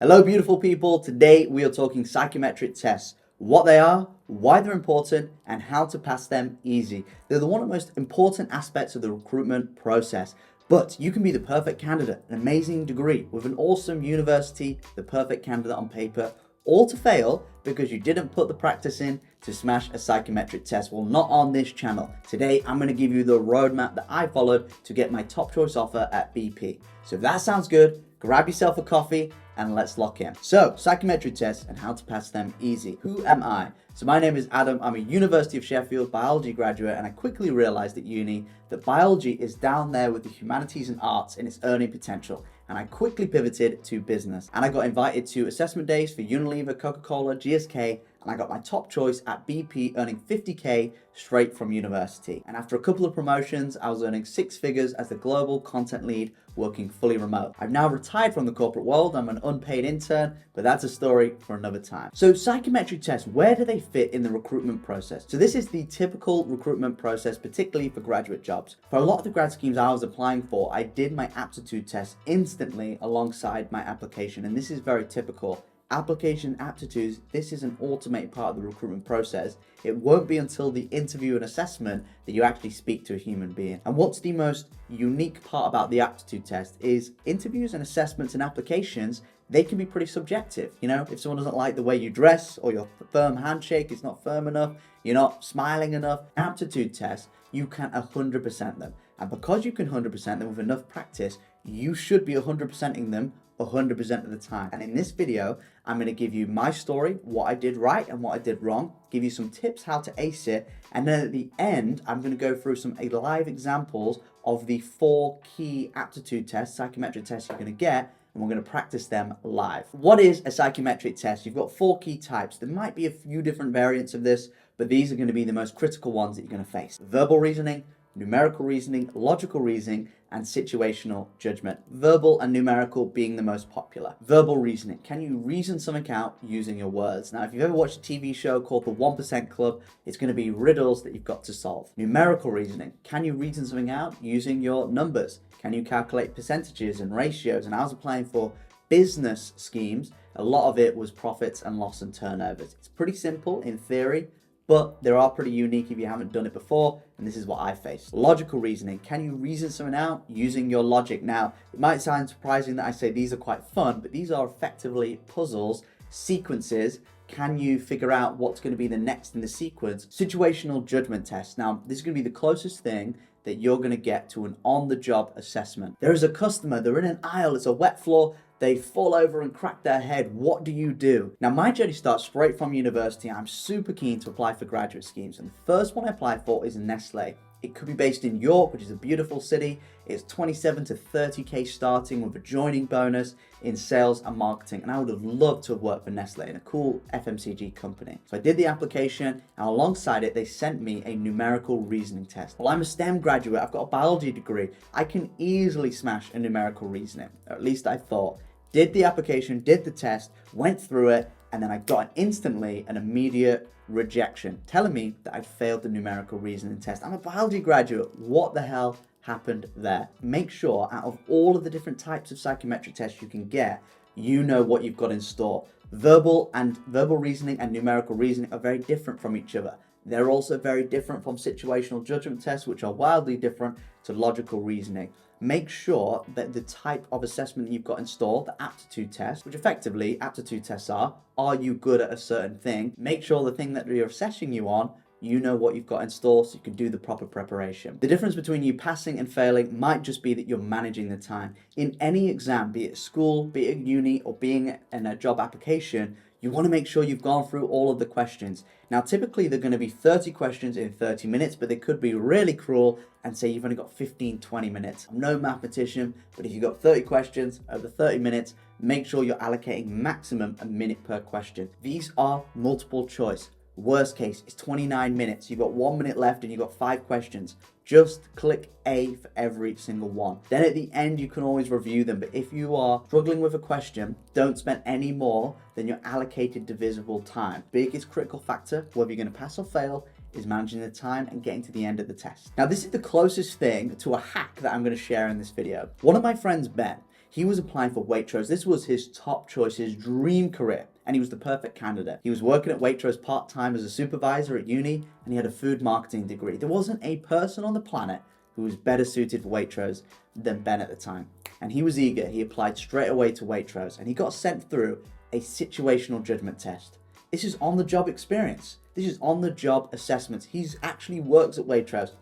Hello, beautiful people. Today we are talking psychometric tests, what they are, why they're important, and how to pass them easy. They're one of the most important aspects of the recruitment process. But you can be the perfect candidate, an amazing degree with an awesome university, the perfect candidate on paper, all to fail because you didn't put the practice in to smash a psychometric test. Well, not on this channel. Today, I'm going to give you the roadmap that I followed to get my top choice offer at BP. So if that sounds good, grab yourself a coffee and let's lock in. So, psychometric tests and how to pass them easy. Who am I? So my name is Adam. I'm a University of Sheffield biology graduate, and I quickly realized at uni that biology is down there with the humanities and arts in its earning potential. And I quickly pivoted to business. And I got invited to assessment days for Unilever, Coca Cola, GSK, and I got my top choice at BP, earning 50k straight from university. And after a couple of promotions, I was earning 6 figures as the global content lead, working fully remote. I've now retired from the corporate world. I'm an unpaid intern, but that's a story for another time. So psychometric tests, where do they fit in the recruitment process? So this is the typical recruitment process, particularly for graduate jobs. For a lot of the grad schemes I was applying for, I did my aptitude test instantly alongside my application, and this is very typical. Application aptitudes, this is an automated part of the recruitment process. It won't be until the interview and assessment that you actually speak to a human being. And what's the most unique part about the aptitude test is interviews and assessments and applications, they can be pretty subjective. You know, if someone doesn't like the way you dress or your firm handshake is not firm enough, you're not smiling enough, aptitude tests, you can 100% them. And because you can 100% them with enough practice, you should be 100%ing them 100% of the time. And in this video, I'm going to give you my story, what I did right and what I did wrong, give you some tips how to ace it, and then at the end, I'm going to go through some live examples of the 4 key aptitude tests, psychometric tests you're going to get, and we're going to practice them live. What is a psychometric test? You've got 4 key types. There might be a few different variants of this, but these are going to be the most critical ones that you're going to face. Verbal reasoning, numerical reasoning, logical reasoning, and situational judgment. Verbal and numerical being the most popular. Verbal reasoning. Can you reason something out using your words? Now, if you've ever watched a TV show called The 1% Club, it's going to be riddles that you've got to solve. Numerical reasoning. Can you reason something out using your numbers? Can you calculate percentages and ratios? And I was applying for business schemes. A lot of it was profits and loss and turnovers. It's pretty simple in theory, but they are pretty unique if you haven't done it before, and this is what I faced. Logical reasoning. Can you reason something out using your logic? Now, it might sound surprising that I say these are quite fun, but these are effectively puzzles, sequences. Can you figure out what's going to be the next in the sequence? Situational judgment test. Now, this is going to be the closest thing that you're going to get to an on-the-job assessment. There is a customer, they're in an aisle, it's a wet floor, they fall over and crack their head. What do you do? Now, my journey starts straight from university. I'm super keen to apply for graduate schemes. And the first one I applied for is Nestle. It could be based in York, which is a beautiful city. It's 27 to 30k starting with a joining bonus in sales and marketing. And I would have loved to have worked for Nestle in a cool FMCG company. So I did the application, and alongside it, they sent me a numerical reasoning test. Well, I'm a STEM graduate. I've got a biology degree. I can easily smash a numerical reasoning, or at least I thought. Did the application, did the test, went through it, and then I got instantly an immediate rejection, telling me that I'd failed the numerical reasoning test. I'm a biology graduate. What the hell happened there? Make sure out of all of the different types of psychometric tests you can get, you know what you've got in store. Verbal reasoning and numerical reasoning are very different from each other. They're also very different from situational judgment tests, which are wildly different to logical reasoning. Make sure that the type of assessment that you've got in store, the aptitude test, which effectively aptitude tests are you good at a certain thing? Make sure the thing that they're assessing you on, you know what you've got in store so you can do the proper preparation. The difference between you passing and failing might just be that you're managing the time. In any exam, be it school, be it uni, or being in a job application, you want to make sure you've gone through all of the questions. Now, typically they're going to be 30 questions in 30 minutes, but they could be really cruel and say you've only got 15, 20 minutes. I'm no mathematician, but if you've got 30 questions over 30 minutes, make sure you're allocating maximum a minute per question. These are multiple choice. Worst case is 29 minutes. You've got 1 minute left and you've got 5 questions. Just click A for every single one. Then at the end, you can always review them. But if you are struggling with a question, don't spend any more than your allocated divisible time. Biggest critical factor, whether you're going to pass or fail, is managing the time and getting to the end of the test. Now, this is the closest thing to a hack that I'm going to share in this video. One of my friends, Ben, He was applying for Waitrose. This was his top choice, his dream career, and he was the perfect candidate. He was working at Waitrose part-time as a supervisor at uni, and he had a food marketing degree. There wasn't a person on the planet who was better suited for Waitrose than Ben at the time. And he was eager. He applied straight away to Waitrose, and he got sent through a situational judgment test. This is on-the-job experience. This is on-the-job assessments. He actually works at Waitrose.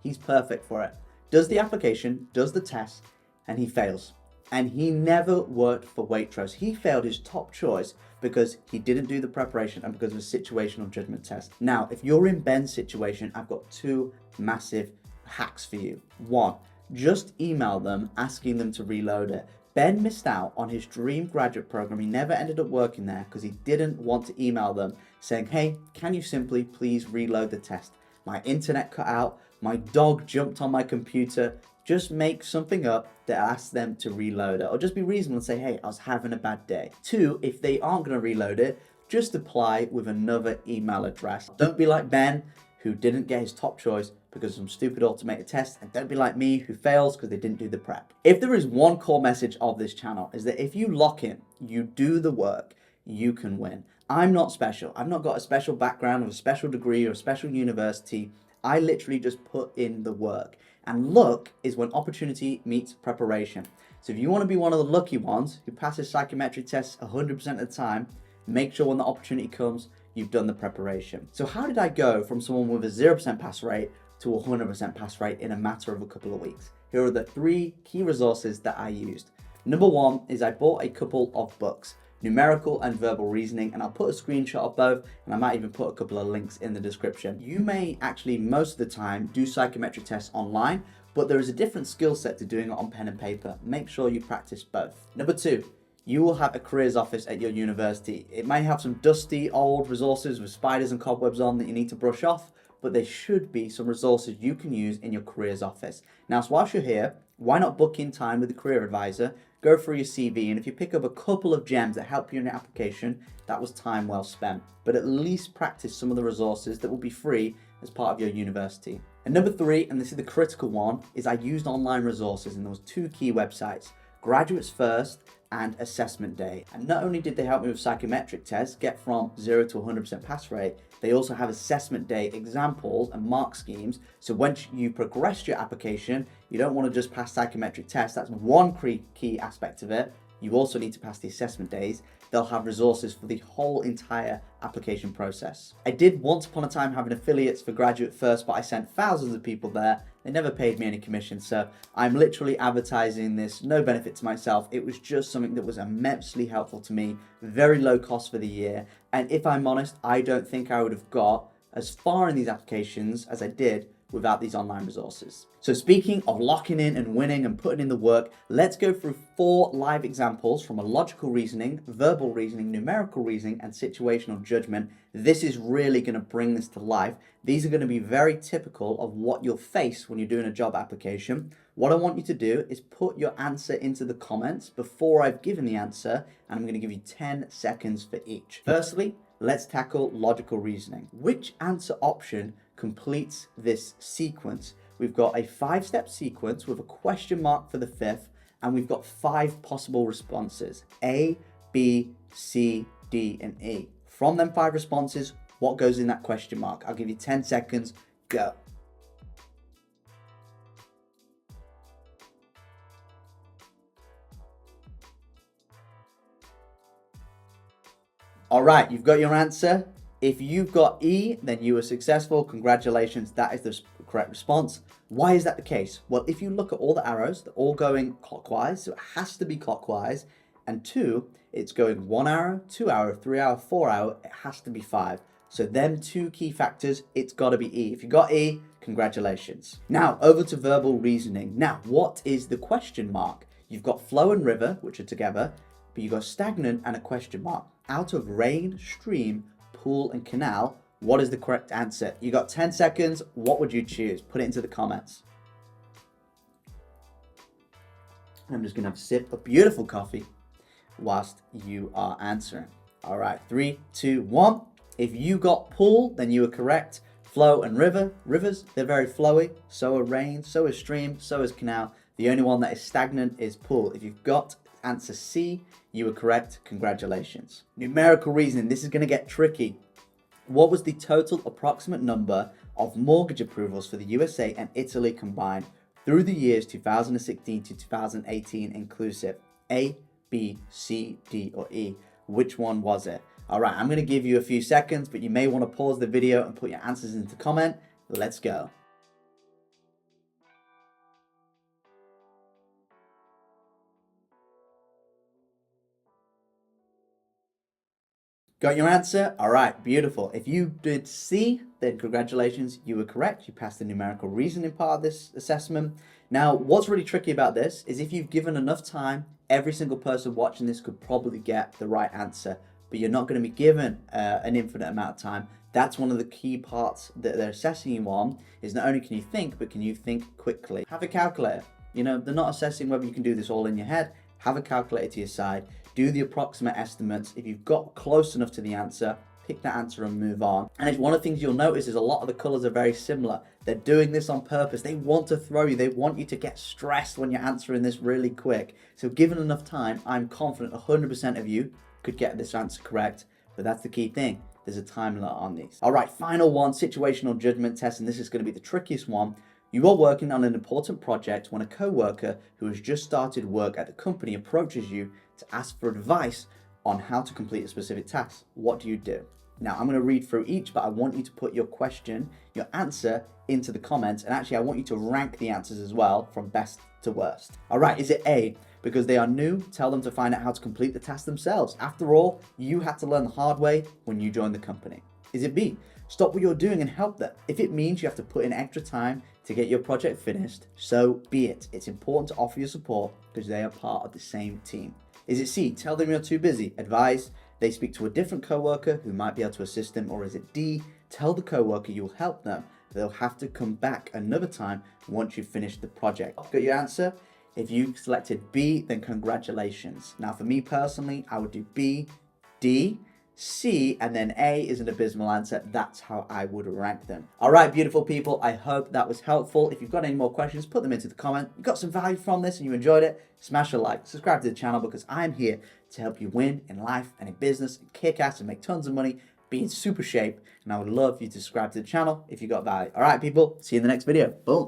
He's perfect for it. Does the application, does the test, and he fails. And he never worked for Waitrose. He failed his top choice because he didn't do the preparation and because of a situational judgment test. Now, if you're in Ben's situation, I've got two massive hacks for you. One, just email them asking them to reload it. Ben missed out on his dream graduate program. He never ended up working there because he didn't want to email them saying, hey, can you simply please reload the test? My internet cut out, my dog jumped on my computer. Just make something up that asks them to reload it, or just be reasonable and say, hey, I was having a bad day. Two, if they aren't going to reload it, just apply with another email address. Don't be like Ben, who didn't get his top choice because of some stupid automated test, and don't be like me, who fails because they didn't do the prep. If there is one core message of this channel, is that if you lock in, you do the work, you can win. I'm not special. I've not got a special background or a special degree or a special university. I literally just put in the work. And luck is when opportunity meets preparation. So if you want to be one of the lucky ones who passes psychometric tests 100% of the time, make sure when the opportunity comes, you've done the preparation. So how did I go from someone with a 0% pass rate to a 100% pass rate in a matter of a couple of weeks? Here are the 3 key resources that I used. Number 1 is I bought a couple of books, Numerical and Verbal Reasoning, and I'll put a screenshot of both, and I might even put a couple of links in the description. You may actually most of the time do psychometric tests online, but there is a different skill set to doing it on pen and paper. Make sure you practice both. Number 2, you will have a careers office at your university. It may have some dusty old resources with spiders and cobwebs on that you need to brush off, but there should be some resources you can use in your careers office. Now, so whilst you're here, why not book in time with a career advisor, go through your CV, and if you pick up a couple of gems that help you in your application, that was time well spent. But at least practice some of the resources that will be free as part of your university. And number 3, and this is the critical one, is I used online resources, and there was 2 key websites, Graduates First and Assessment Day. And not only did they help me with psychometric tests, get from 0 to 100% pass rate, they also have Assessment Day examples and mark schemes. So once you progress your application, you don't want to just pass psychometric tests. That's one key aspect of it. You also need to pass the assessment days. They'll have resources for the whole entire application process. I did once upon a time have an affiliates for Graduate First, but I sent thousands of people there. They never paid me any commission, so I'm literally advertising this, no benefit to myself. It was just something that was immensely helpful to me, very low cost for the year. And if I'm honest, I don't think I would have got as far in these applications as I did without these online resources. So speaking of locking in and winning and putting in the work, let's go through 4 live examples from a logical reasoning, verbal reasoning, numerical reasoning, and situational judgment. This is really going to bring this to life. These are going to be very typical of what you'll face when you're doing a job application. What I want you to do is put your answer into the comments before I've given the answer, and I'm going to give you 10 seconds for each. Firstly, let's tackle logical reasoning. Which answer option completes this sequence? We've got a 5-step sequence with a question mark for the 5th, and we've got 5 possible responses: A, B, C, D, and E. From them 5 responses, what goes in that question mark? I'll give you 10 seconds, go. All right, you've got your answer. If you've got E, then you are successful. Congratulations, that is the correct response. Why is that the case? Well, if you look at all the arrows, they're all going clockwise, so it has to be clockwise. And 2, it's going 1 hour, 2 hour, 3 hour, 4 hour, it has to be 5. So them 2 key factors, it's got to be E. If you got E, congratulations. Now, over to verbal reasoning. Now, what is the question mark? You've got flow and river, which are together, but you've got stagnant and a question mark. Out of rain, stream, pool, and canal, what is the correct answer? You got 10 seconds. What would you choose? Put it into the comments. I'm just going to have a sip of beautiful coffee whilst you are answering. All right, 3, 2, 1. If you got pool, then you are correct. Flow and river. Rivers, they're very flowy. So are rain, so is stream, so is canal. The only one that is stagnant is pool. If you've got Answer C, you were correct. Congratulations. Numerical reasoning. This is going to get tricky. What was the total approximate number of mortgage approvals for the USA and Italy combined through the years 2016 to 2018 inclusive? A, B, C, D, or E? Which one was it? All right, I'm going to give you a few seconds, but you may want to pause the video and put your answers into comment. Let's go. Got your answer? All right, beautiful. If you did C, then congratulations, you were correct. You passed the numerical reasoning part of this assessment. Now, what's really tricky about this is if you've given enough time, every single person watching this could probably get the right answer, but you're not going to be given an infinite amount of time. That's one of the key parts that they're assessing you on, is not only can you think, but can you think quickly? Have a calculator. You know, they're not assessing whether you can do this all in your head. Have a calculator to your side. Do the approximate estimates. If you've got close enough to the answer, pick that answer and move on. And it's one of the things you'll notice is a lot of the colors are very similar. They're doing this on purpose. They want to throw you. They want you to get stressed when you're answering this really quick. So given enough time, I'm confident 100% of you could get this answer correct. But that's the key thing. There's a time limit on these. All right, final one, situational judgment test. And this is going to be the trickiest one. You are working on an important project when a co-worker who has just started work at the company approaches you to ask for advice on how to complete a specific task. What do you do? Now, I'm going to read through each, but I want you to put your question, your answer into the comments. And actually, I want you to rank the answers as well from best to worst. All right, is it A, because they are new, tell them to find out how to complete the task themselves? After all, you had to learn the hard way when you joined the company. Is it B, stop what you're doing and help them? If it means you have to put in extra time to get your project finished, so be it. It's important to offer your support because they are part of the same team. Is it C, tell them you're too busy, advise they speak to a different coworker who might be able to assist them? Or is it D, tell the coworker you'll help them, they'll have to come back another time once you've finished the project? Got your answer? If you selected B, then congratulations. Now for me personally, I would do B, D, C, and then A is an abysmal answer. That's how I would rank them. All right, beautiful people. I hope that was helpful. If you've got any more questions, put them into the comment. You got some value from this and you enjoyed it, smash a like, subscribe to the channel because I'm here to help you win in life and in business, and kick ass and make tons of money, be in super shape. And I would love you to subscribe to the channel if you got value. All right, people, see you in the next video. Boom.